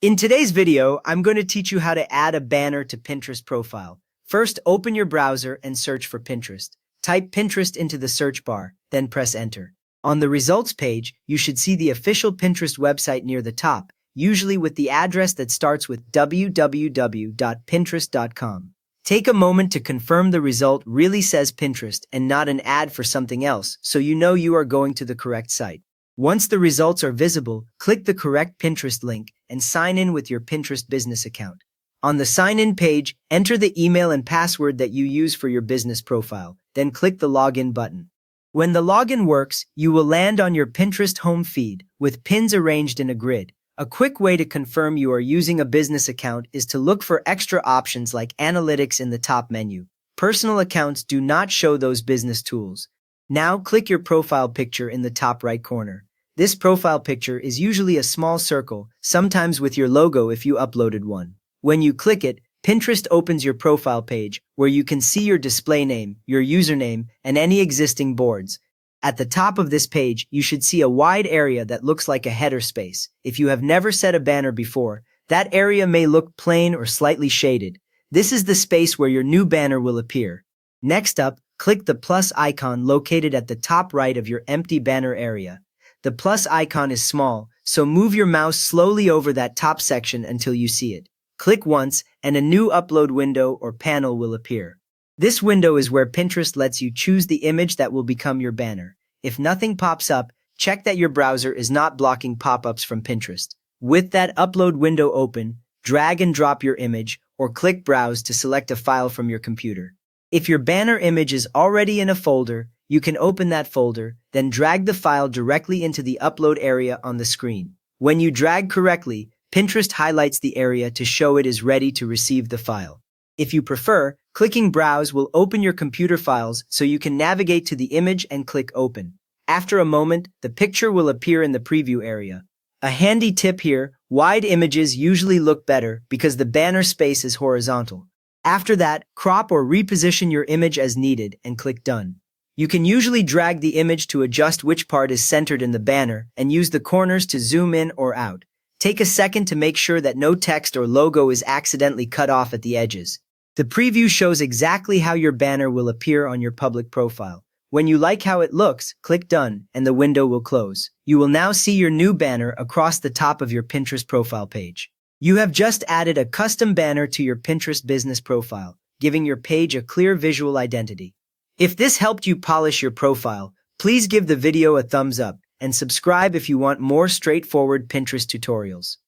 In today's video, I'm going to teach you how to add a banner to Pinterest profile. First, open your browser and search for Pinterest. Type Pinterest into the search bar, then press enter. On the results page, you should see the official Pinterest website near the top, usually with the address that starts with www.pinterest.com. Take a moment to confirm the result really says Pinterest and not an ad for something else, so you know you are going to the correct site. Once the results are visible, click the correct Pinterest link and sign in with your Pinterest business account. On the sign-in page, enter the email and password that you use for your business profile, then click the login button. When the login works, you will land on your Pinterest home feed with pins arranged in a grid. A quick way to confirm you are using a business account is to look for extra options like analytics in the top menu. Personal accounts do not show those business tools. Now click your profile picture in the top right corner. This profile picture is usually a small circle, sometimes with your logo if you uploaded one. When you click it, Pinterest opens your profile page where you can see your display name, your username, and any existing boards. At the top of this page, you should see a wide area that looks like a header space. If you have never set a banner before, that area may look plain or slightly shaded. This is the space where your new banner will appear. Next up, click the plus icon located at the top right of your empty banner area. The plus icon is small, so move your mouse slowly over that top section until you see it. Click once, and a new upload window or panel will appear. This window is where Pinterest lets you choose the image that will become your banner. If nothing pops up, check that your browser is not blocking pop-ups from Pinterest. With that upload window open, drag and drop your image, or click Browse to select a file from your computer. If your banner image is already in a folder, you can open that folder, then drag the file directly into the upload area on the screen. When you drag correctly, Pinterest highlights the area to show it is ready to receive the file. If you prefer, clicking Browse will open your computer files so you can navigate to the image and click Open. After a moment, the picture will appear in the preview area. A handy tip here, wide images usually look better because the banner space is horizontal. After that, crop or reposition your image as needed and click Done. You can usually drag the image to adjust which part is centered in the banner and use the corners to zoom in or out. Take a second to make sure that no text or logo is accidentally cut off at the edges. The preview shows exactly how your banner will appear on your public profile. When you like how it looks, click Done and the window will close. You will now see your new banner across the top of your Pinterest profile page. You have just added a custom banner to your Pinterest business profile, giving your page a clear visual identity. If this helped you polish your profile, please give the video a thumbs up and subscribe if you want more straightforward Pinterest tutorials.